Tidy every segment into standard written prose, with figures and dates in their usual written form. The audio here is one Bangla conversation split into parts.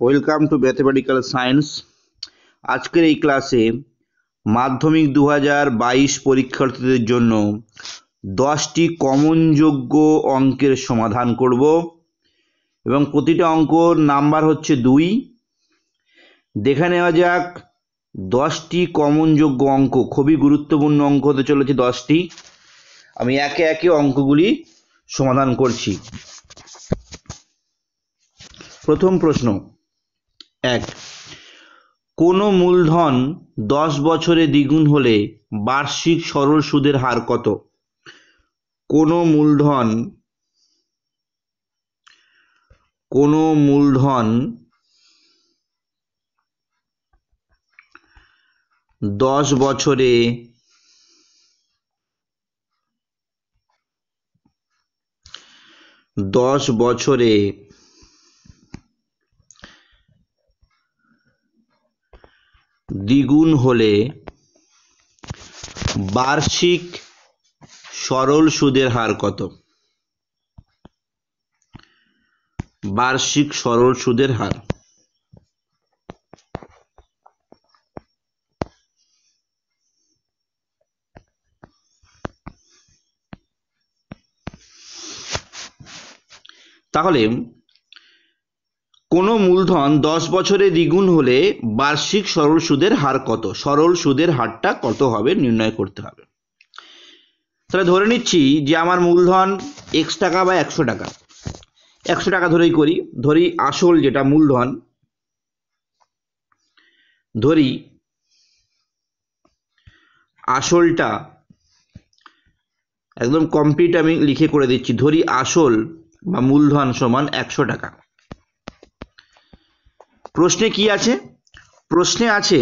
Welcome to mathematical science. আজকের এই ক্লাসে মাধ্যমিক 2022 পরীক্ষার্থীদের জন্য 10টি কমনযোগ্য অঙ্কের সমাধান করব এবং প্রতিটা অঙ্কর নাম্বার হচ্ছে 2। দেখে নেওয়া যাক 10টি কমনযোগ্য অঙ্ক, খুবই গুরুত্বপূর্ণ অঙ্ক হতে চলেছে 10টি। আমি একে একে অঙ্কগুলি সমাধান করছি। প্রথম প্রশ্ন 1, কোনো মূলধন 10 বছরে দ্বিগুণ হলে বার্ষিক সরল সুদের হার কত? কোনো মূলধন 10 বছরে দ্বিগুণ হলে বার্ষিক সরল সুদের হার কত? বার্ষিক সরল সুদের হার। তাহলে কোনো মূলধন 10 বছরে দ্বিগুণ হলে বার্ষিক সরল সুদের হার কত? সরল সুদের হারটা কত হবে নির্ণয় করতে হবে। তাহলে ধরে নিচ্ছি যে আমার মূলধন x টাকা বা 100 টাকা, 100 টাকা ধরেই করি, ধরি আসল যেটা মূলধন, ধরি আসলটা একদম কমপ্লিট আমি লিখে করে দিচ্ছি। ধরি আসল বা মূলধন সমান 100 টাকা। প্রশ্নে কি আছে? প্রশ্নে আছে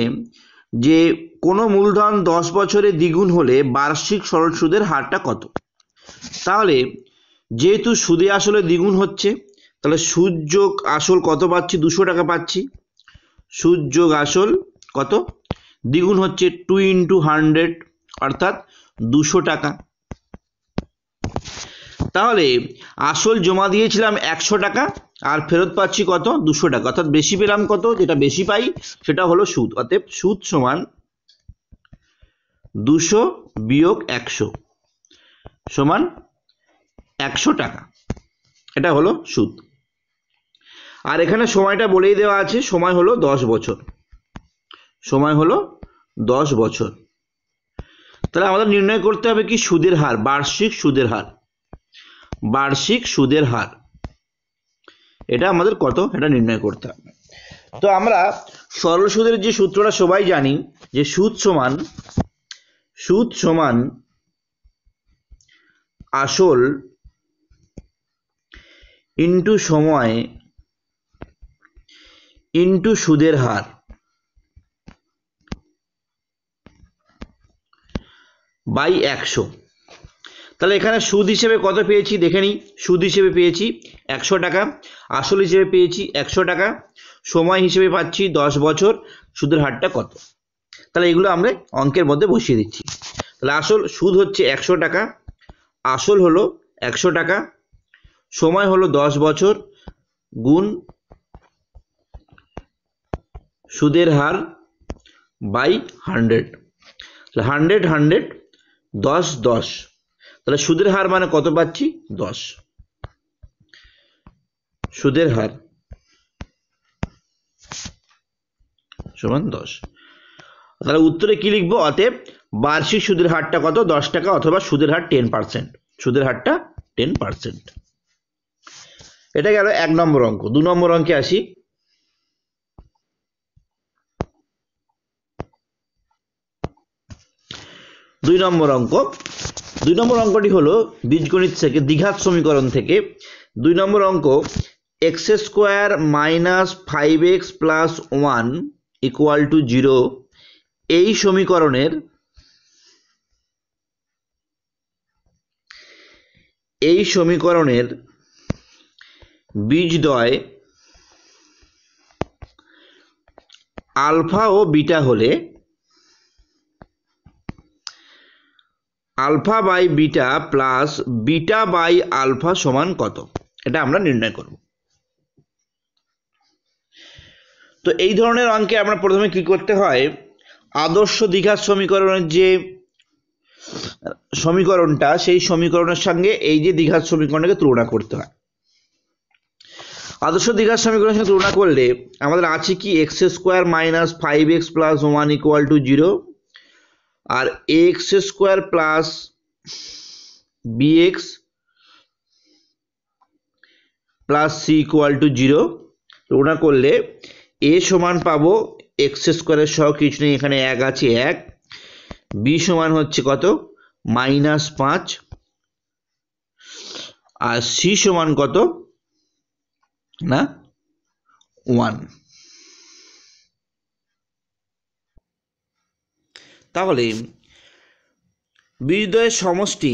যে কোনো মূলধন 10 বছরে দ্বিগুণ হলে বার্ষিক সরল সুদের হারটা কত? তাহলে যেহেতু সুদে আসলে দ্বিগুণ হচ্ছে, তাহলে সুদ যোগ আসল কত পাচ্ছি? 200 টাকা পাচ্ছি। সুদ যোগ আসল কত? দ্বিগুণ হচ্ছে 2 × 100 অর্থাৎ 200 টাকা। তাহলে আসল জমা দিয়েছিলাম 100 টাকা আর ফেরত পাচ্ছি কত? 200 টাকা। অর্থাৎ বেশি পেলাম কত? যেটা বেশি পাই সেটা হলো সুদ। অতএব সুদ সমান 200 বিয়োগ 100 সমান 100 টাকা। এটা হলো সুদ। আর এখানে সময়টা বলেই দেওয়া আছে, সময় হলো 10 বছর। সময় হলো 10 বছর। তাহলে আমাদের নির্ণয় করতে হবে কি? সুদের হার, বার্ষিক সুদের হার। বার্ষিক সুদের হার এটা আমাদের কত এটা নির্ণয় করতে হবে। তো আমরা সরল সুদের যে সূত্রটা সবাই জানি, যে সুদ সমান আসল ইনটু সময় ইনটু সুদের হার বাই 100। তাহলে এখানে সুদ হিসেবে কত পেয়েছি দেখে নিই। সুদ হিসেবে পেয়েছি 100 টাকা, আসল হিসেবে পেয়েছি 100 টাকা, সময় হিসেবে পাচ্ছি 10 বছর, সুদের হারটা কত? তাহলে এগুলো আমরা অঙ্কের মধ্যে বসিয়ে দিচ্ছি। তাহলে আসল সুদ হচ্ছে 100 টাকা, আসল হলো 100 টাকা, সময় হলো 10 বছর গুণ সুদের হার বাই 100। 100 100 10 10, তাহলে সুদের হার মানে কত পাচ্ছি? 10। সুদের হার সমান 10। তাহলে উত্তরে কি লিখবো? অতএব বার্ষিক সুদের হারটা কত? 10 টাকা, অথবা সুদের হার 10%। সুদের হারটা 10%। এটা গেল 1 নম্বর অঙ্ক। 2 নম্বর অঙ্কে আসি। 2 নম্বর অঙ্ক। 2 নম্বর অঙ্কটি হলো বীজগণিত থেকে, দ্বিঘাত সমীকরণ থেকে। 2 নম্বর অঙ্ক, x² - 5x + 1 = 0 এই সমীকরণের বীজদ্বয় আলফা ও বিটা হলে alpha by beta plus beta by alpha সমান কত? এটা আমরা নির্ণয় করব। তো এই ধরনের অঙ্কে আমরা প্রথমে কি করতে হয়, আদর্শ দ্বিঘাত সমীকরণের যে সমীকরণটা, সেই সমীকরণের সঙ্গে এই যে দ্বিঘাত সমীকরণটাকে তুলনা করতে হয়। আদর্শ দ্বিঘাত সমীকরণের সঙ্গে তুলনা করলে আমাদের আছে কি, x square minus 5x plus 1 equal to 0, আর x square plus bx plus c equal to 0 তুলনা করলে a সমান পাবো এক্স স্কোয়ারের সহ কিছু নেই, এখানে 1 আছে 1, b সমান হচ্ছে কত -5, আর c সমান কত না 1। তাহলে বীজদ্বয়ের সমষ্টি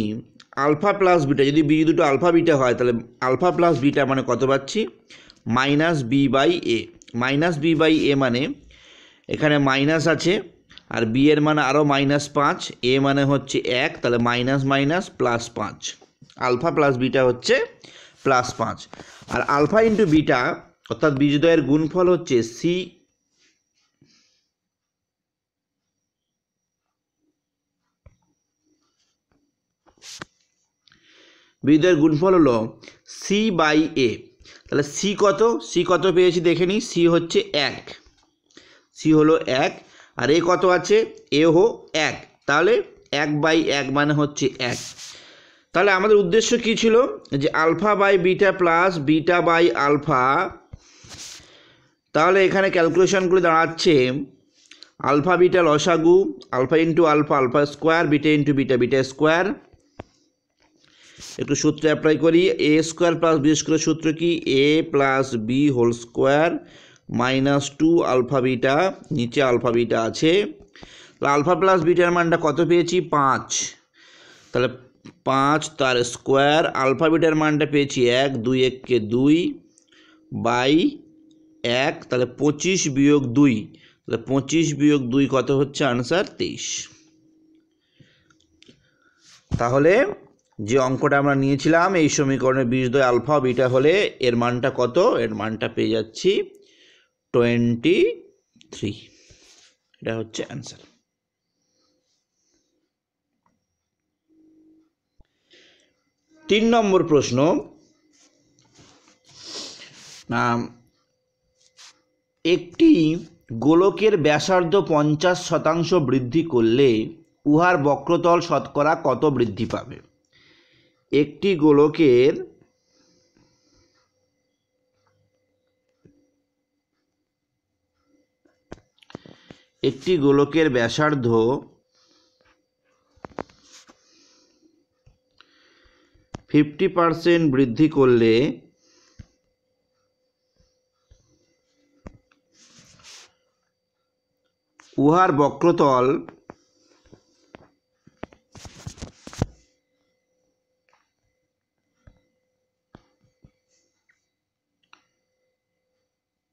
আলফা প্লাস বিটা, যদি বীজ দুটো আলফা বিটা হয় তাহলে আলফা প্লাস বিটা মানে কত পাচ্ছি, -b/a। -b/a মানে এখানে মাইনাস আছে, আর বি এর মানে আরও -5, এ মানে হচ্ছে 1, তাহলে minus minus +5, alpha plus beta হচ্ছে +5। আর আলফা ইন্টু বিটা অর্থাৎ বীজদ্বয়ের গুণফল হচ্ছে সি বীজদ্বয়ের গুণফল হলো c/a। তাহলে সি কত পেয়েছি দেখে নিই, সি হচ্ছে 1, সি হলো 1, আর এ কত আছে, এ হো 1, তাহলে 1/1 মানে হচ্ছে 1। তাহলে আমাদের উদ্দেশ্য কি ছিল, যে alpha by beta plus beta by alpha. তাহলে এখানে ক্যালকুলেশন করে দাঁড়াচ্ছে আলফা বিটা লসাগু, alpha into alpha alpha square, beta into beta beta square. একটু সূত্র অ্যাপ্লাই করি, a square plus b square সূত্র কি, a plus b whole square -2 alpha beta, নিচে আলফা বিটা আছে। আলফা প্লাস বিটার মানটা কত পেয়েছি, 5, তাহলে 5 তার স্কোয়ার, আলফা বিটার মানটা পেয়েছি 1, 2 1 2 বাই 1, তাহলে 25 বিয়োগ 2, তাহলে 25 বিয়োগ 2 কত হচ্ছে, আনসার 23। তাহলে যে অঙ্কটা আমরা নিয়েছিলাম এই সমীকরণের বীজদ্বয় আলফা বিটা হলে এর মানটা কত, এর মানটা পেয়ে যাচ্ছি 23, এটা হচ্ছে অ্যান্সার। 3 নম্বর প্রশ্ন, একটি গোলকের ব্যাসার্ধ 50% বৃদ্ধি করলে উহার বক্রতল শতকরা কত বৃদ্ধি পাবে। একটি গোলকের ব্যাসার্ধ 50% বৃদ্ধি করলে উহার বক্রতল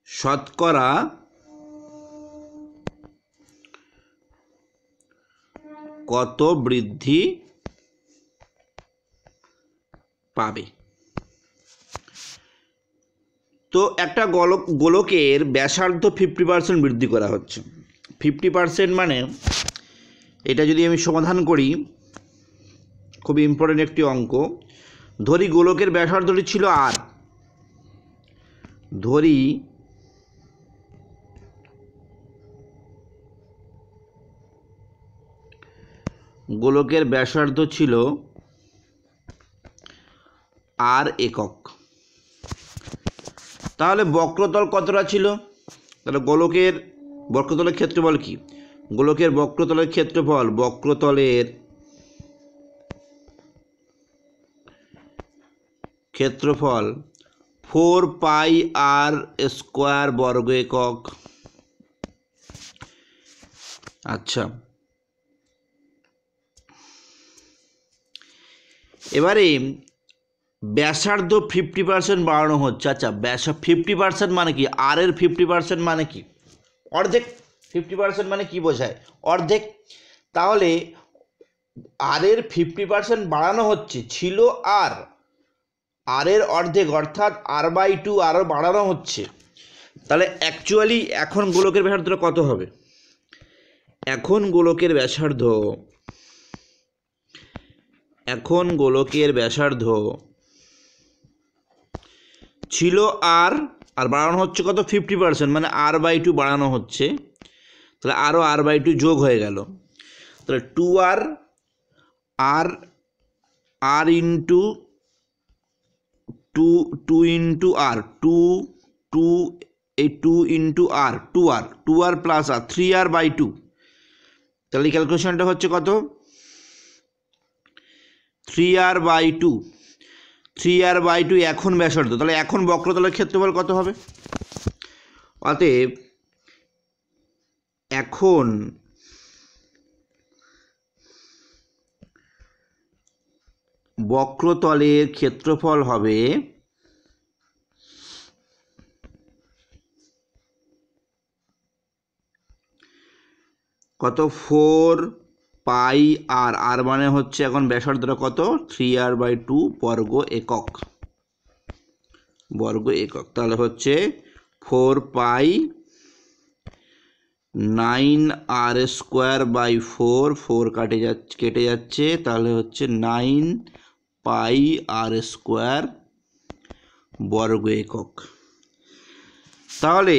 শতকরা কত বৃদ্ধি পাবে। তো একটা গোলকের ব্যাসার্ধ 50% বৃদ্ধি করা হচ্ছে। 50% মানে এটা যদি আমি সমাধান করি, খুব ইম্পর্টেন্ট একটি অঙ্ক। ধরি গোলকের ব্যাসার্ধটি ছিল আর, ধরি গোলকের ব্যাসার্ধ ছিল আর একক, তাহলে বক্রতল কতটা ছিল, তাহলে গোলকের বক্রতলের ক্ষেত্রফল কি, গোলকের বক্রতলের ক্ষেত্রফল, বক্রতলের ক্ষেত্রফল 4πr² বর্গ একক। আচ্ছা, এবারে ব্যাসার্ধ 50% বাড়ানো হচ্ছে। আচ্ছা, 50% মানে কি, আর এর 50% মানে কি, অর্ধেক। 50% মানে কি বোঝায়, অর্ধেক। তাহলে আর এর 50% বাড়ানো হচ্ছে, ছিল আর এর অর্ধেক অর্থাৎ r/2 আরও বাড়ানো হচ্ছে। তাহলে অ্যাকচুয়ালি এখন গোলকের ব্যাসার্ধটা কত হবে? এখন গোলকের ব্যাসার্ধ ছিল আর বাড়ানো হচ্ছে কত? 50%, মানে r/2 বাড়ানো হচ্ছে। তাহলে আরও r/2 যোগ হয়ে গেল। তাহলে 2r r into 2 into r 2 এই 2 into r 2r plus r 3r/2। তাহলে ক্যালকুলেশনটা হচ্ছে কত? 3r/2 এখন ব্যাসার্ধ। তাহলে এখন বক্রতলের ক্ষেত্রফল কত হবে? অতএব এখন বক্রতলের ক্ষেত্রফল হবে কত? 4πr। আর মানে হচ্ছে এখন ব্যাসার্ধটা কত? 3r/2 বর্গ একক। তাহলে হচ্ছে 4π 9r² 4 কেটে যাচ্ছে, তাহলে হচ্ছে 9πr² বর্গ একক। তাহলে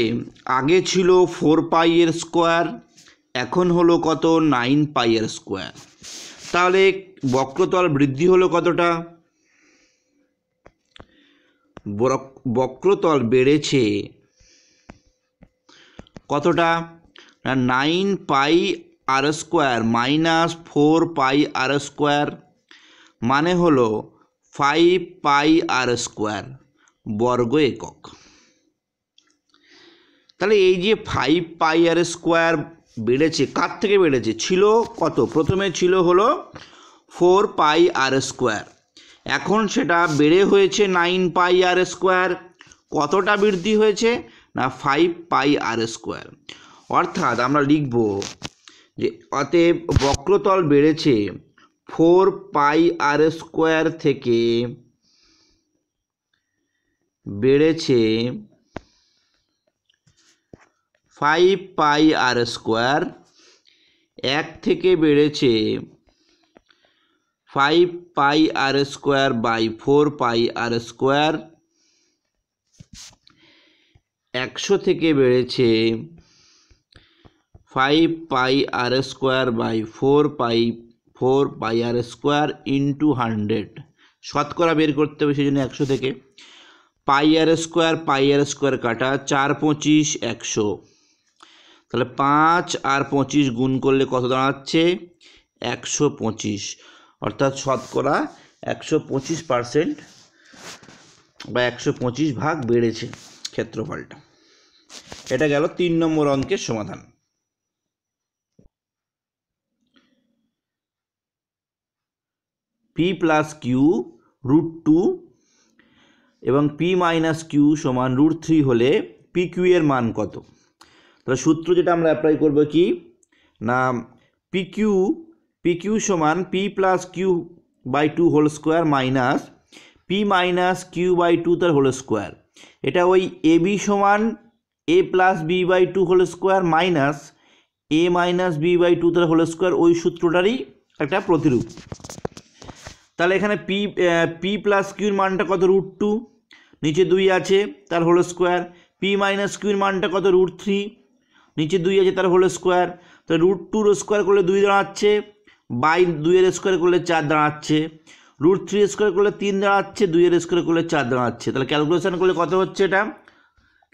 আগে ছিল 4π², এখন হলো কত? 9πr²। তাহলে বক্রতল বৃদ্ধি হলো কতটা? বক্রতল বেড়েছে কতটা? 9πr² মাইনাস 4πr² মানে হলো 5πr² বর্গ একক। তাহলে এই যে 5πr² বেড়েছে, কার থেকে বেড়েছে? ছিল কত? প্রথমে ছিল হলো 4πr², এখন সেটা বেড়ে হয়েছে 9πr²। কতটা বৃদ্ধি হয়েছে? না 5πr²। অর্থাৎ আমরা লিখব যে অতএব বক্রতল বেড়েছে 4πr² থেকে বেড়েছে 5πr², এক থেকে বেড়েছে 5πr²/4πr², 100 থেকে বেড়েছে 5πr²/4πr² ইন্টু 100। শতকরা বের করতে হবে, সেই জন্য 100 থেকে πr² কাটা 4 25 100। তাহলে 5 আর 25 গুণ করলে কত দাঁড়াচ্ছে? 125। অর্থাৎ শতকরা 125% বা 125 ভাগ বেড়েছে ক্ষেত্রফলটা। এটা গেল 3 নম্বর অঙ্কের সমাধান। p + q √2 এবং p - q সমান √3 হলে pq এর মান কত? তাহলে সূত্র যেটা আমরা অ্যাপ্লাই করব কি না, pq সমান p + q/2 whole square minus p - q/2 তার হোল স্কোয়ার। এটা ওই ab সমান a + b/2 whole square minus a - b/2 তার হোল স্কোয়ার, ওই সূত্রটারই একটা প্রতিরূপ। তাহলে এখানে p + q এর মানটা কত? √2, নিচে 2 আছে তার হোল স্কোয়ার। p - q এর মানটা কত? √3, নিচে 2 আছে তার হোল স্কোয়ার। তো √2 স্কোয়ার করলে 2 দাঁড়াচ্ছে, বাই 2 এর স্কোয়ার করলে 4 দাঁড়াচ্ছে, √3 স্কোয়ার করলে 3 দাঁড়াচ্ছে, 2 এর স্কোয়ার করলে 4 দাঁড়াচ্ছে। তাহলে ক্যালকুলেশন করলে কত হচ্ছে? এটা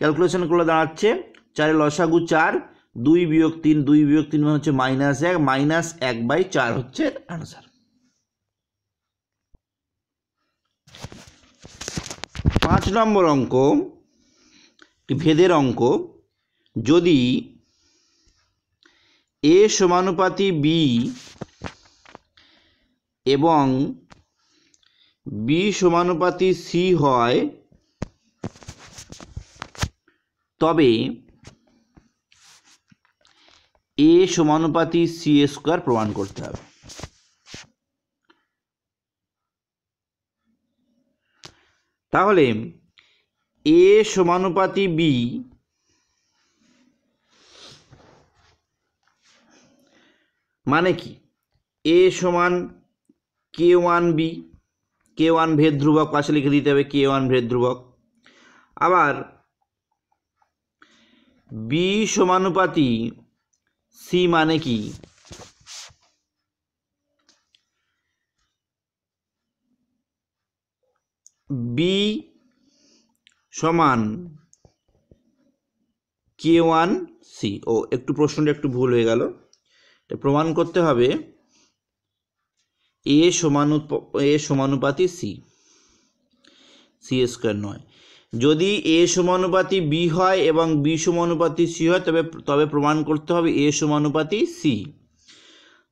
ক্যালকুলেশন করলে দাঁড়াচ্ছে 4 এর লসাগু 4, 2 - 3, 2 - 3 মানে হচ্ছে -1, -1/4 হচ্ছে আনসার। 5 নম্বর অঙ্ক, একটি ভেদের অঙ্ক। যদি a সমানুপাতি b এবং b সমানুপাতি c হয়, তবে a সমানুপাতি c² প্রমাণ করতে হবে। তাহলে a সমানুপাতি b মানে কি এ সমান k1b, k1 ভেদ ধ্রুবক পাশে লিখে দিতে হবে k1 ভেদ ধ্রুবক। আবার b সমানুপাতি c মানে কি b সমান k1c। ও একটু প্রশ্নটা একটু ভুল হয়ে গেল, এটা প্রমাণ করতে হবে এ সমানুপাতি c, c স্কয়ার নয়। যদি এ সমানুপাতি b হয় এবং b সমানুপাতি c হয় তবে প্রমাণ করতে হবে এ সমানুপাতি c।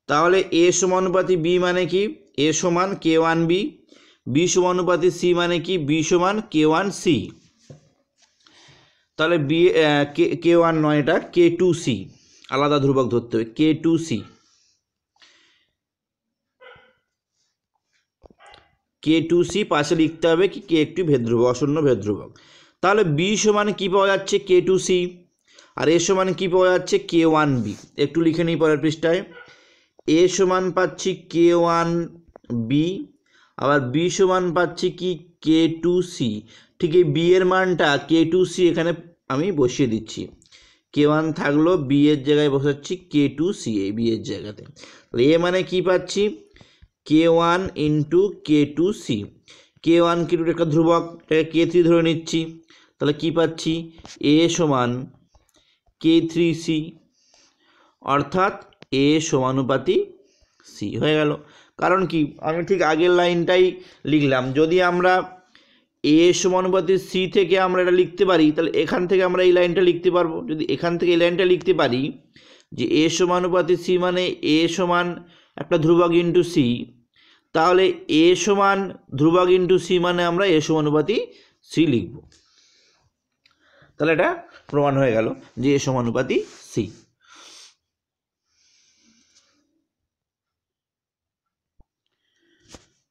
তাহলে এ সমানুপাতি b মানে কি এ সমান k1b, b সমানুপাতি c মানে কি b সমান k1c। তাহলে b k1 নয়, এটা k2c, আলাদা ধ্রুবক ধরতে হবে k2c। k2c পাশে লিখতে হবে কি কে একটি ভেদ ধ্রুবক, অশূন্য ভেদ ধ্রুবক। তাহলে b সমান কি পাওয়া যাচ্ছে k2c, আর এ সমান কি পাওয়া যাচ্ছে k1b। একটু লিখে নিই পরের পৃষ্ঠায়, এ সমান পাচ্ছি k1b, আবার b সমান পাচ্ছি কি k2c। ঠিক এই b এর মানটা k2c এখানে আমি বসিয়ে দিচ্ছি, k1 থাকলো b এর জায়গায় বসাচ্ছি k2c এই b এর জায়গাতে। তাহলে এ মানে কি পাচ্ছি k1 into k2c, k1 k2 একটা ধ্রুবক, এটাকে k3 ধরে নিচ্ছি। তাহলে কি পাচ্ছি এ সমান k3c, অর্থাৎ এ সমানুপাতি c হয়ে গেল। কারণ কি আমি ঠিক আগের লাইনটাই লিখলাম, যদি আমরা এ সমানুপাতি c থেকে আমরা এটা লিখতে পারি তাহলে এখান থেকে আমরা এই লাইনটা লিখতে পারবো। যদি এখান থেকে এই লাইনটা লিখতে পারি যে এ সমানুপাতি c মানে এ সমান একটা ধ্রুবক ইন্টু c, তাহলে এ সমান ধ্রুবক ইন্টু c মানে আমরা এ সমানুপাতি c লিখব। তাহলে এটা প্রমাণ হয়ে গেল যে এ সমানুপাতি c।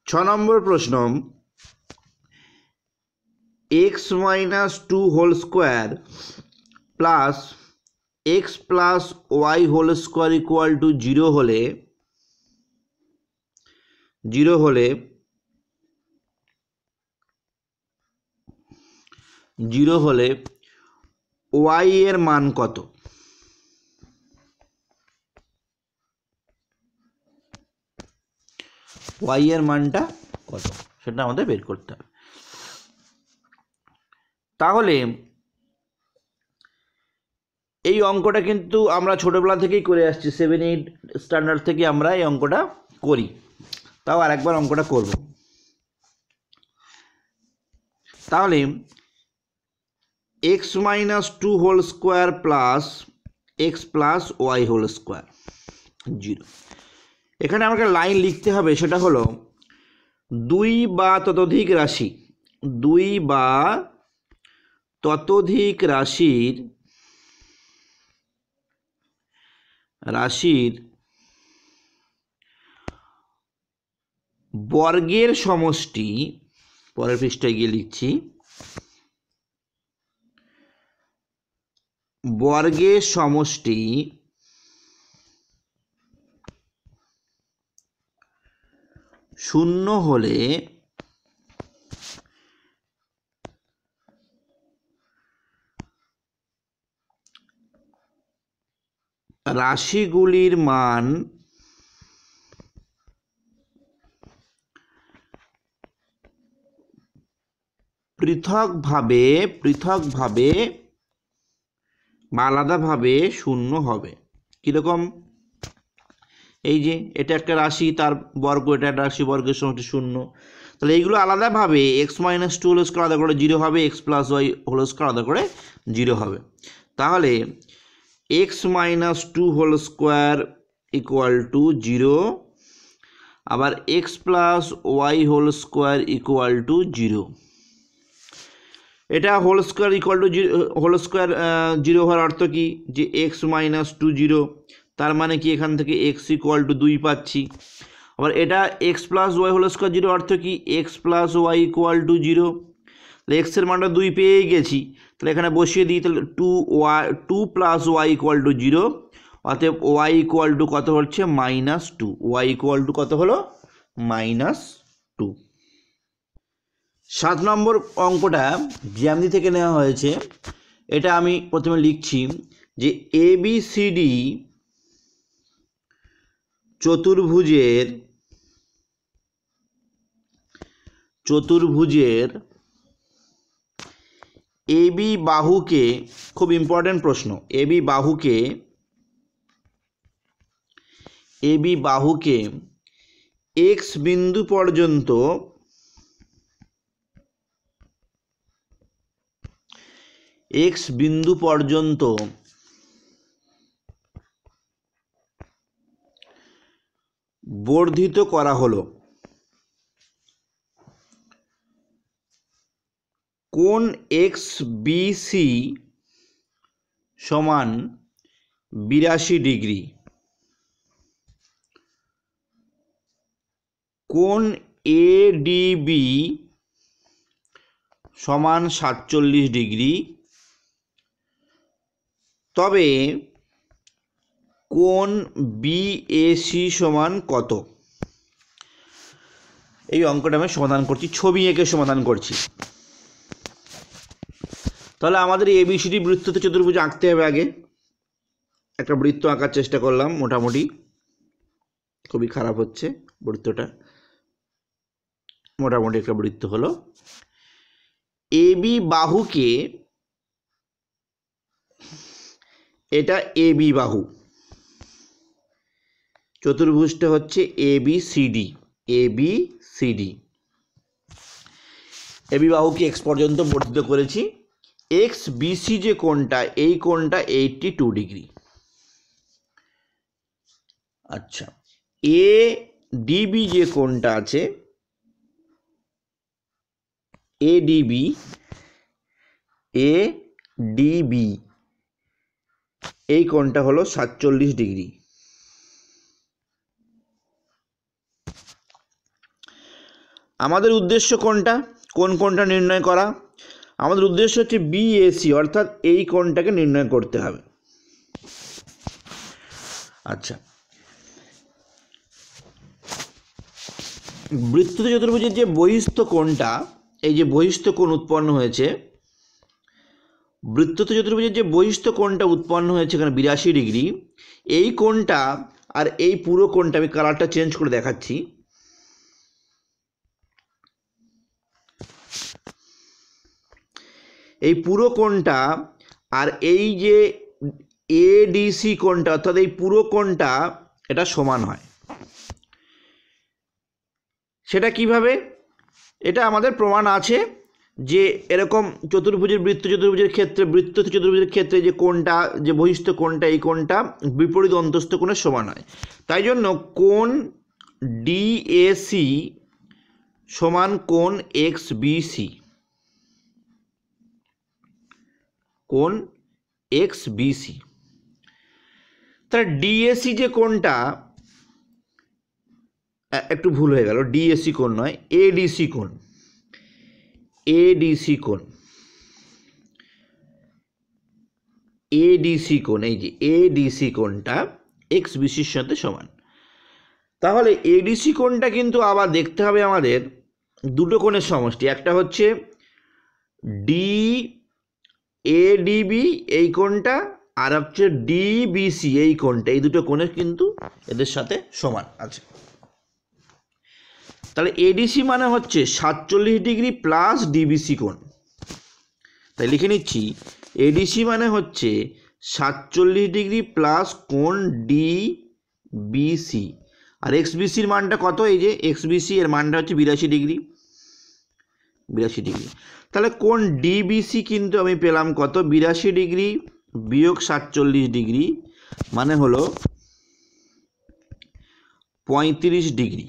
6 নম্বর প্রশ্ন, x minus 2 whole square plus x plus y whole square equal to 0 হলে ওয়াই এর মান কত? ওয়াই এর মানটা কত সেটা আমাদের বের করতে হবে। তাহলে এই অঙ্কটা কিন্তু আমরা ছোটবেলা থেকেই করে আসছি, 7-8 স্ট্যান্ডার্ড থেকে আমরা এই অঙ্কটা করি, তাও আরেকবার অঙ্কটা করব। তাহলে x minus 2 whole square plus x plus y whole square 0, এখানে আমাকে লাইন লিখতে হবে, সেটা হলো 2 বা ততোধিক রাশির বর্গের সমষ্টি, পরের পৃষ্ঠায় গিয়ে লিখছি, বর্গের সমষ্টি শূন্য হলে রাশিগুলির মান পৃথকভাবে বা আলাদাভাবে শূন্য হবে। কীরকম? এই যে এটা একটা রাশি, তার বর্গ, এটা একটা রাশি, বর্গের সমষ্টি 0, তাহলে এইগুলো আলাদাভাবে এক্স মাইনাস 2 হোল স্কোয়ার আলাদা করে 0 হবে, x plus y whole square আলাদা করে 0 হবে। তাহলে x minus 2 whole square equal to 0, আবার x plus y whole square equal to 0। এটা whole square equal to 0, whole square 0 হওয়ার অর্থ কি যে এক্স মাইনাস 2 0, তার মানে কি এখান থেকে এক্স ইকুয়াল টু 2 পাচ্ছি। আবার এটা x plus y whole square 0 অর্থ কি x plus y equal to 0, তাহলে এক্সের মানটা 2 পেয়ে গেছি, তাহলে এখানে বসিয়ে দিই, তাহলে 2 প্লাস ওয়াই ইকুয়াল টু 0, অতএব ওয়াই ইকুয়াল টু কত হচ্ছে -2, ওয়াই ইকুয়াল টু কত হলো -2। 7 নম্বর অঙ্কটা জ্যামিতি থেকে নেওয়া হয়েছে। এটা আমি প্রথমে লিখছি যে ABCD চতুর্ভুজের AB বাহুকে, খুব ইম্পর্টেন্ট প্রশ্ন, AB বাহুকে x বিন্দু পর্যন্ত বর্ধিত করা হলো। কোণ XBC সমান 82 ডিগ্রি, কোণ ADB সমান 47 ডিগ্রি, তবে কোণ BAC সমান কত? এই অঙ্কটা আমি সমাধান করছি, ছবি এঁকে সমাধান করছি। তাহলে আমাদের ABCD বৃত্ততে চতুর্ভুজ আঁকতে হবে। আগে একটা বৃত্ত আঁকার চেষ্টা করলাম, মোটামুটি খুবই খারাপ হচ্ছে বৃত্তটা, মোটামুটি একটা বৃত্ত হলো। AB বাহুকে, এটা AB বাহু, চতুর্ভুজটা হচ্ছে ABCD। AB বাহুকে x পর্যন্ত বর্ধিত করেছি। XBC যে কোণটা, এই কোণটা 82 ডিগ্রি। আচ্ছা, ADB যে কোণটা আছে, ADB এই কোণটা হলো 47 ডিগ্রি। আমাদের উদ্দেশ্য কোনটা, কোন কোণটা নির্ণয় করা? আমাদের উদ্দেশ্য হচ্ছে BAC, অর্থাৎ এই কোণটাকে নির্ণয় করতে হবে। আচ্ছা, বৃত্ততে চতুর্ভুজের যে বহিস্থ কোণটা, এই যে বহিস্থ কোণ উৎপন্ন হয়েছে, বৃত্ততে চতুর্ভুজের যে বহিস্থ কোণটা উৎপন্ন হয়েছে এখানে 82 ডিগ্রি, এই কোণটা আর এই পুরো কোণটা, আমি কালারটা চেঞ্জ করে দেখাচ্ছি, এই পুরো কোণটা আর এই যে ADC কোণটা, অর্থাৎ এই পুরো কোণটা, এটা সমান হয়। সেটা কিভাবে? এটা আমাদের প্রমাণ আছে যে এরকম বৃত্ত চতুর্ভুজের ক্ষেত্রে যে কোণটা, যে বহিস্থ কোণটা, এই কোণটা বিপরীত অন্তস্থ কোণের সমান হয়। তাই জন্য কোণ DAC সমান কোণ XBC, কোণ XBC। তাহলে DAC যে কোণটা, একটু ভুল হয়ে গেল, DAC কোণ নয়, ADC কোণ, এই যে ADC কোণটা XBCর সাথে সমান। তাহলে ADC কোণটা কিন্তু আবার দেখতে হবে আমাদের দুটো কোণের সমষ্টি, একটা হচ্ছে DADB এই কোণটা, আর হচ্ছে DBC এই কোণটা, এই দুটো কোণের কিন্তু এদের সাথে সমান আছে। তাহলে ADC মানে হচ্ছে 47 ডিগ্রি প্লাস DBC কোণ। তাই লিখে নিচ্ছি, ADC মানে হচ্ছে 47 ডিগ্রি প্লাস কোণ DBC, আর XBCর মানটা কত? এই যে XBC এর মানটা হচ্ছে 82 ডিগ্রি। তাহলে কোণ DBC কিন্তু আমি পেলাম কত? 82 ডিগ্রি বিয়োগ 47 ডিগ্রি, মানে হলো 35 ডিগ্রি,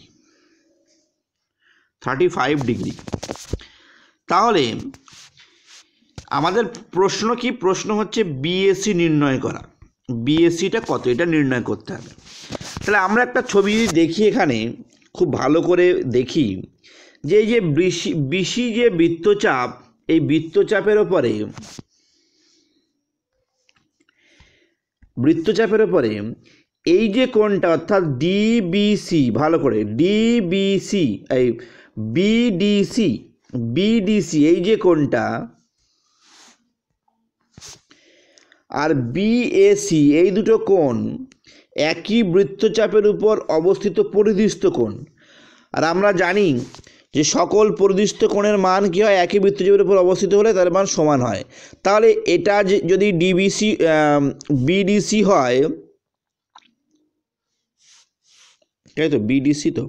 35 ডিগ্রি। তাহলে আমাদের প্রশ্ন কি? প্রশ্ন হচ্ছে BAC নির্ণয় করা। BACটা কত, এটা নির্ণয় করতে হবে। তাহলে আমরা একটা ছবি দেখি, এখানে খুব ভালো করে দেখি যে এই যে BC যে বৃত্তচাপ, এই বৃত্তচাপের ওপরে বৃত্তচাপের উপরে এই যে কোণটা অর্থাৎ ডিবিসি, ভালো করে ডিবিসি, এই বিডিসি এই যে কোণটা আর বিএসি এই দুটো কোণ একই বৃত্তচাপের উপর অবস্থিত পরিদৃষ্ট কোণ। আর আমরা জানি যে সকল পরিদৃষ্ট কোণের মান কী হয়, একই বৃত্তচাপের উপর অবস্থিত হলে তার মান সমান হয়। তাহলে এটা যদি বিডিসি হয়, তাই তো বিডিসি, তো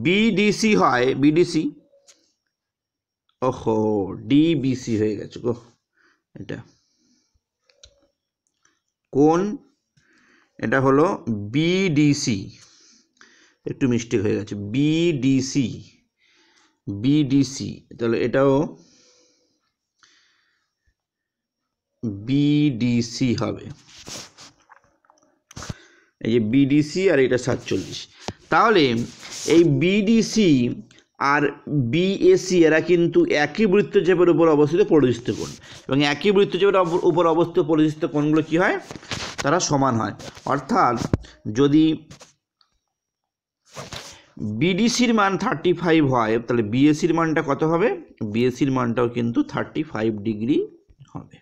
বিডিসি হয়, বিডিসি, ওহো ডিবিসি হয়ে গেছে গো, এটা কোন, এটা হলো বিডিসি, একটু মিস্টেক হয়ে গেছে, বিডিসি, তাহলে এটাও বিডিসি হবে, এই যে বিডিসি আর এটা 47। তাহলে এই বিডিসি আর বিএসি এরা কিন্তু একই বৃত্তচাপের উপর অবস্থিত পরিদৃষ্ট কোণ, এবং একই বৃত্তচাপের উপর অবস্থিত পরিদৃষ্ট কোণগুলো কি হয়, তারা সমান হয়। অর্থাৎ যদি বিডিসির মান 35 হয়, তাহলে বিএসির মানটা কত হবে, বিএসির মানটাও কিন্তু 35 ডিগ্রি হবে।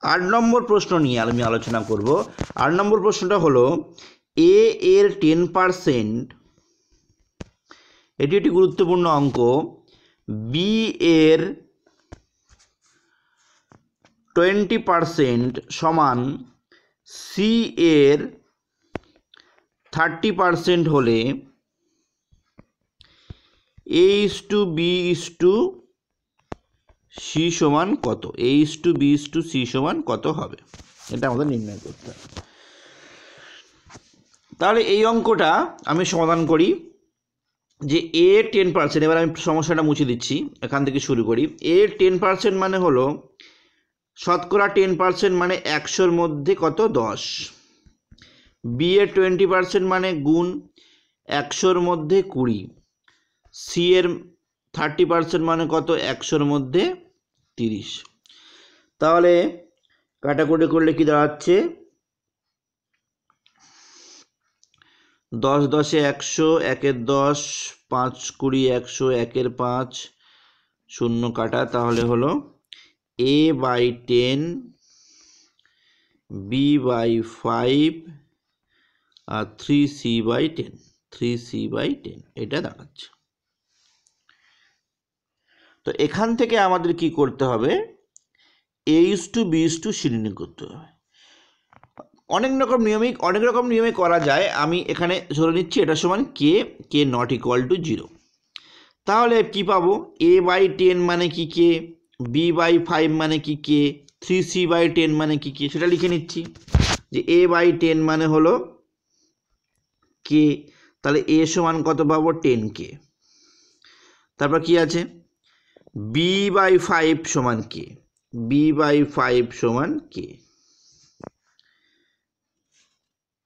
8 নম্বর প্রশ্ন নিয়ে আমি আলোচনা করব। 8 নম্বর প্রশ্নটা হলো এ এর 10%, এটি একটি গুরুত্বপূর্ণ অঙ্ক, বি এর 20% সমান সি এর 30% হলে A/B/C সমান কত, A/B/C সমান কত হবে, এটা আমাদের নির্ণয় করতে হবে। তাহলে এই অঙ্কটা আমি সমাধান করি যে এ 10%, এবার আমি সমস্যাটা মুছে দিচ্ছি, এখান থেকে শুরু করি। এ 10% মানে হলো শতকরা 10% মানে 100-র মধ্যে কত, 10। বি এর 20% মানে গুণ 100-র মধ্যে 20। সি এর 30% মানে কত, 100-র মধ্যে 30। তাহলে কাটাকুটি করলে কি দাঁড়াচ্ছে, 10 10 100, 1 10, 5 20 100, 1 5, 0 কাটা, তাহলে হলো A/10, B/5 আর 3C/10, 3C/10 এটা দাঁড়াচ্ছে। তো এখান থেকে আমাদের কি করতে হবে, A/B/C নির্ণয় করতে হবে। অনেক রকম নিয়মে করা যায়, আমি এখানে ধরে নিচ্ছি এটা সমান কে নট ইকুয়াল টু 0। তাহলে কি পাবো, A/10 মানে কি কে, B/5 মানে কি কে, 3C/10 মানে কি কে, সেটা লিখে নিচ্ছি যে A/10 মানে হলো কে, তাহলে A সমান কত পাবো, 10K। তারপর কি আছে, B/5 সমান কে, B/5 সমান কে,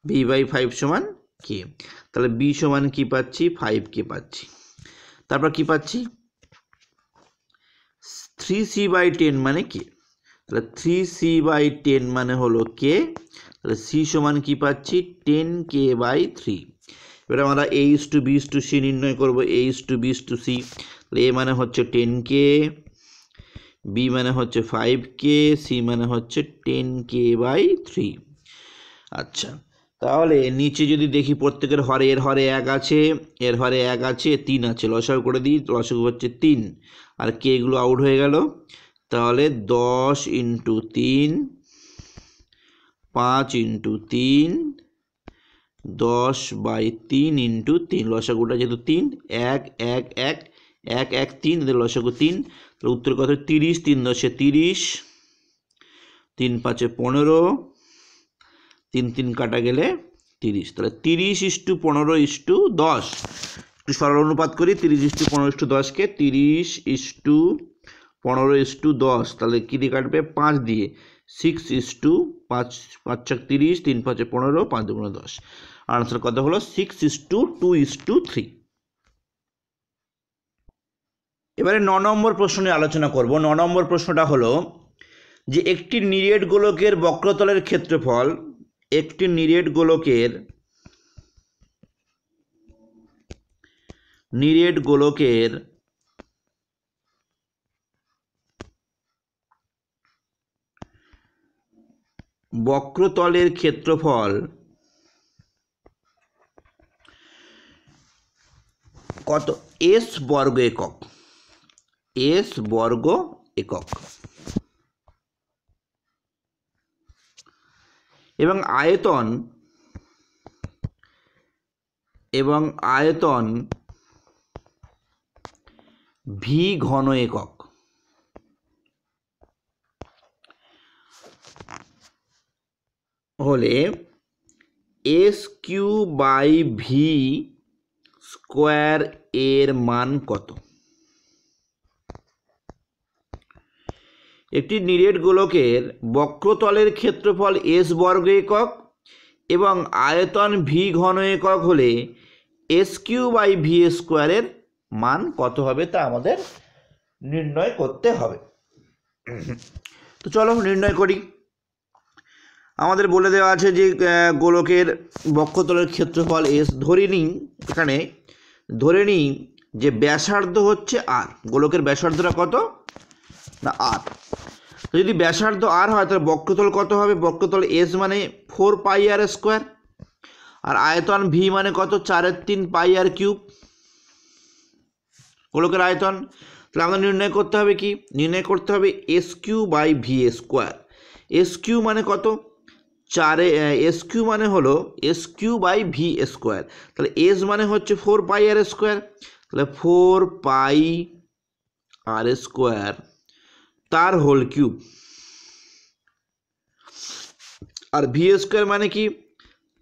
B/5 সমান কে, তাহলে B সমান কি পাচ্ছি, 5K পাচ্ছি। তারপর কি পাচ্ছি, 3C/10 মানে কে, তাহলে 3C/10 মানে হলো কে, তাহলে C সমান কি পাচ্ছি, 10K/3। এবার আমরা A/B/C নির্ণয় করব, A/B/C, তাহলে A মানে হচ্ছে 10K, B মানে হচ্ছে 5K, C মানে হচ্ছে 10K/3। আচ্ছা, তাহলে নিচে যদি দেখি প্রত্যেকের হরে, এর হরে 1 আছে, এর হরে 1 আছে, 3 আছে, লসাগু করে দিই, লসাগু হচ্ছে 3, আর কে এগুলো আউট হয়ে গেল, তাহলে 10 × 3 5 × 3 10/3 × 3 লসাগুটা যেহেতু 3 1 1 1 1 1 3 এদের লসাগু 3 তাহলে উত্তর কত 30 3 10 30 3 5 15 3 3 কাটা গেলে 30 তাহলে 30:15:10 একটু সরল অনুপাত করি 30:15:10 কে 30:15:10 তাহলে কি দিয়ে কাটবে 5 দিয়ে 6:5 5 30 3 5 15 5 2 10 আনসার কত হলো 6:2:3। এবারে 9 নম্বর প্রশ্ন নিয়ে আলোচনা করব। 9 নম্বর প্রশ্নটা হলো যে একটি নিরেট গোলকের বক্রতলের ক্ষেত্রফল একটি নিরেট গোলকের বক্রতলের ক্ষেত্রফল কত s বর্গ একক এবং আয়তন v ঘন একক হলে s³/v² এর মান কত? একটি নিরেট গোলকের বক্রতলের ক্ষেত্রফল s বর্গ একক এবং আয়তন v ঘন একক হলে s³/v² এর মান কত হবে তা আমাদের নির্ণয় করতে হবে। তো চলো নির্ণয় করি। আমাদের বলে দেওয়া আছে যে গোলকের বক্ষতলের ক্ষেত্রফল s, ধরে নিই যে ব্যাসার্ধ হচ্ছে r। গোলকের ব্যাসার্ধটা কত না r। তো যদি ব্যাসার্ধ r হয় তাহলে বক্ষতল কত হবে? বক্ষতল s মানে 4πr², আর আয়তন v মানে কত 4/3πr³ গোলকের আয়তন। তাহলে আমাদের নির্ণয় করতে হবে কি? নির্ণয় করতে হবে s³/v²। s³ মানে কত? s³ মানে হলো s³/v²। তাহলে s মানে হচ্ছে 4πr², তাহলে 4πr² তার হোল কিউব। আর v² মানে কি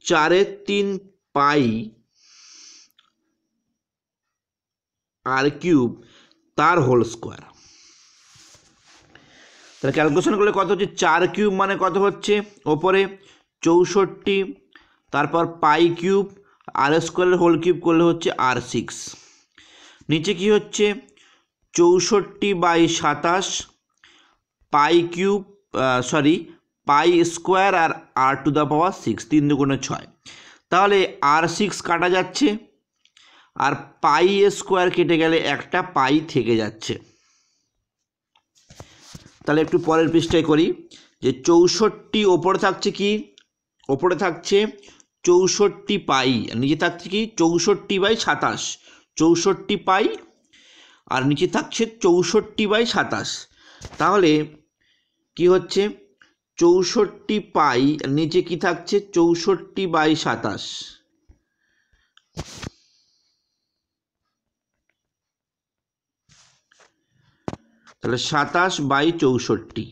4/3πr³ তার হোল স্কোয়ার। তাহলে ক্যালকুলেশন করলে কত হচ্ছে 4³ মানে কত হচ্ছে ওপরে 64, তারপর π³ r² হোল কিউব করলে হচ্ছে r6, নিচে কি হচ্ছে 64/27 π² আর r⁶ 3 × 6। তাহলে r6 কাটা যাচ্ছে আর π² কেটে গেলে একটা পাই থেকে যাচ্ছে। তাহলে একটু পরের পৃষ্ঠায় করি যে 64 ওপরে থাকছে কি? ওপরে থাকছে 64π, নিচে থাকছে কি 64/27, 64π আর নিচে থাকছে 64/27। তাহলে কি হচ্ছে 64π আর নিচে কি থাকছে 64/27। তাহলে 27/64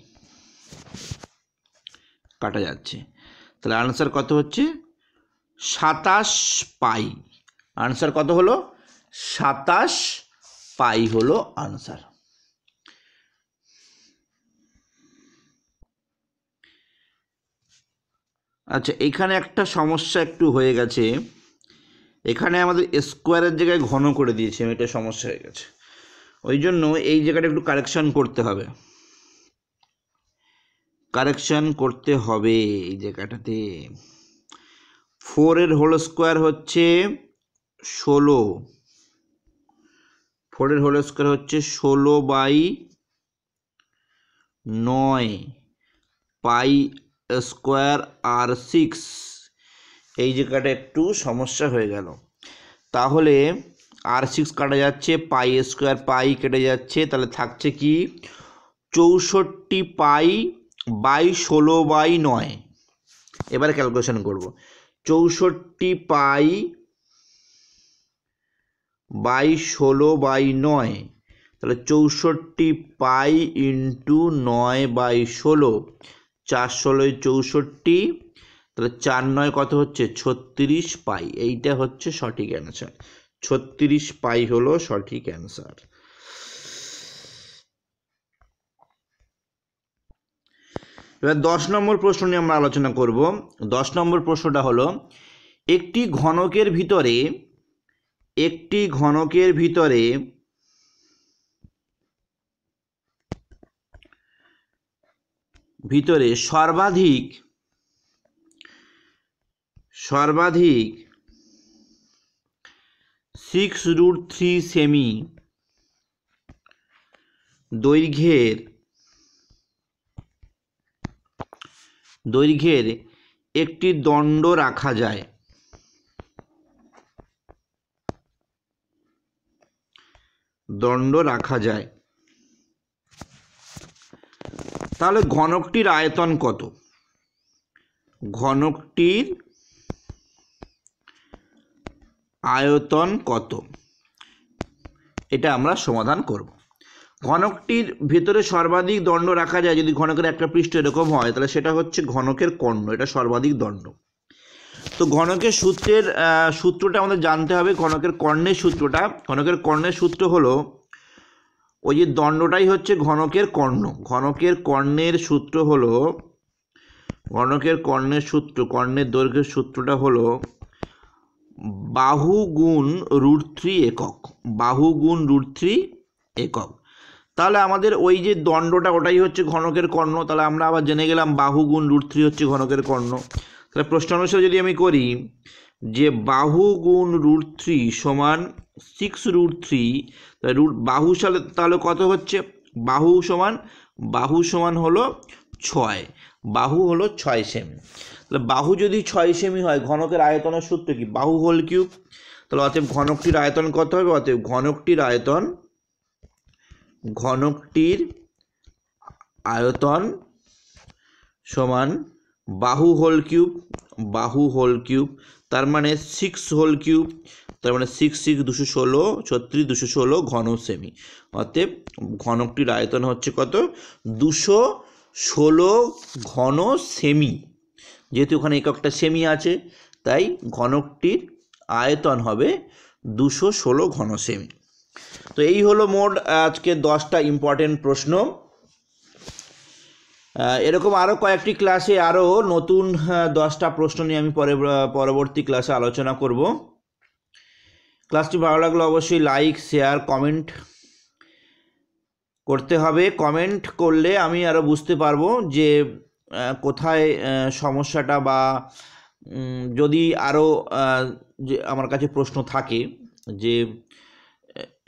কাটা যাচ্ছে। তাহলে আনসার কত হচ্ছে 27π। আনসার কত হলো 27π হলো আনসার। আচ্ছা, এখানে একটা সমস্যা একটু হয়ে গেছে। এখানে আমাদের স্কোয়ারের জায়গায় ঘন করে দিয়েছে, এটা সমস্যা হয়ে গেছে। ওই জন্য এই জায়গাটা একটু কারেকশন করতে হবে, এই জায়গাটাতে। 4 এর হোল স্কোয়ার হচ্ছে 16, 4 এর হোল স্কোয়ার হচ্ছে 16/9 π² r6। এই জায়গাটা একটু সমস্যা হয়ে গেল। তাহলে r6 কাটা যাচ্ছে, π² পাই কেটে যাচ্ছে, তাহলে থাকছে কি 64 পাই বাই 16/9। এবারে ক্যালকুলেশন করব। 64 পাই বাই 16/9, তাহলে 64 পাই ইন্টু 9/16, 4 ষোলোয় 64, তাহলে 4 9 কত হচ্ছে 36 পাই। এইটা হচ্ছে সঠিক অ্যান্সার। 36 পাই হলো সঠিক অ্যান্সার। এবার 10 নম্বর প্রশ্ন নিয়ে আমরা আলোচনা করব। 10 নম্বর প্রশ্নটা হলো, একটি ঘনকের ভিতরে সর্বাধিক 6√3 সেমি দৈর্ঘ্যের একটি দণ্ড রাখা যায়। তাহলে ঘনকটির আয়তন কত? এটা আমরা সমাধান করব। ঘনকটির ভেতরে সর্বাধিক দণ্ড রাখা যায় যদি ঘনকের একটা পৃষ্ঠ এরকম হয়, তাহলে সেটা হচ্ছে ঘনকের কর্ণ, এটা সর্বাধিক দণ্ড। তো ঘনকের সূত্রটা আমাদের জানতে হবে। ঘনকের কর্ণের সূত্র হলো, ওই যে দণ্ডটাই হচ্ছে ঘনকের কর্ণ। কর্ণের দৈর্ঘ্যের সূত্রটা হলো বাহু গুণ √3 একক। তাহলে আমাদের ওই যে দণ্ডটা ওটাই হচ্ছে ঘনকের কর্ণ, তাহলে আমরা আবার জেনে গেলাম বাহু গুণ √3 হচ্ছে ঘনকের কর্ণ। তাহলে প্রশ্ন অনুসারে যদি আমি করি যে বাহু গুণ √3 সমান 6√3, বাহু সালে তাহলে কত হচ্ছে? বাহু সমান হলো 6, বাহু হলো 6 সেমি। তাহলে বাহু যদি 6 সেমি হয়, ঘনকের আয়তনের সূত্র কি? বাহু হোল কিউব। তাহলে অতএব ঘনকটির আয়তন কত হবে? অতএব ঘনকটির আয়তন সমান বাহু হোল কিউব, তার মানে 6 হোল কিউব, তার মানে 6 6 216, 36 216 ঘন সেমি। অতএব ঘনকটির আয়তন হচ্ছে কত? 216 ঘন সেমি। যেহেতু ওখানে এককটা সেমি আছে, তাই ঘনকটির আয়তন হবে 216 ঘন সেমি। তো এই হলো মোট আজকে 10টা ইম্পর্টেন্ট প্রশ্ন। এরকম আরও কয়েকটি ক্লাসে আরও নতুন 10টা প্রশ্ন নিয়ে আমি পরবর্তী ক্লাসে আলোচনা করব। ক্লাসটি ভালো লাগলে অবশ্যই লাইক, শেয়ার, কমেন্ট করতে হবে। কমেন্ট করলে আমি আরও বুঝতে পারবো যে কোথায় সমস্যাটা, বা যদি আরও যে আমার কাছে প্রশ্ন থাকে যে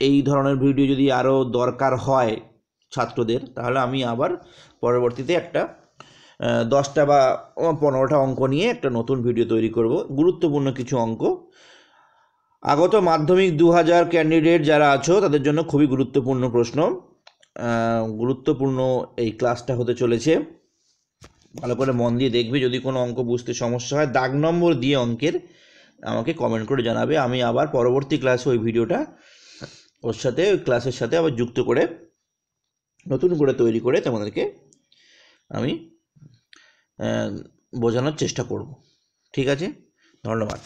এই ধরনের ভিডিও যদি আরও দরকার হয় ছাত্রদের, তাহলে আমি আবার পরবর্তীতে একটা 10টা বা 15টা অঙ্ক নিয়ে একটা নতুন ভিডিও তৈরি করব। গুরুত্বপূর্ণ কিছু অঙ্ক, আগত মাধ্যমিক 2000 ক্যান্ডিডেট যারা আছো তাদের জন্য খুবই গুরুত্বপূর্ণ প্রশ্ন, গুরুত্বপূর্ণ এই ক্লাসটা হতে চলেছে। ভালো করে মন দিয়ে দেখবে। যদি কোনো অঙ্ক বুঝতে সমস্যা হয়, দাগ নম্বর দিয়ে অঙ্কের আমাকে কমেন্ট করে জানাবে। আমি আবার পরবর্তী ক্লাসে ওই ভিডিওটা ওই ক্লাসের সাথে আবার যুক্ত করে নতুন করে তৈরি করে তোমাদেরকে আমি বোঝানোর চেষ্টা করব। ঠিক আছে, ধন্যবাদ।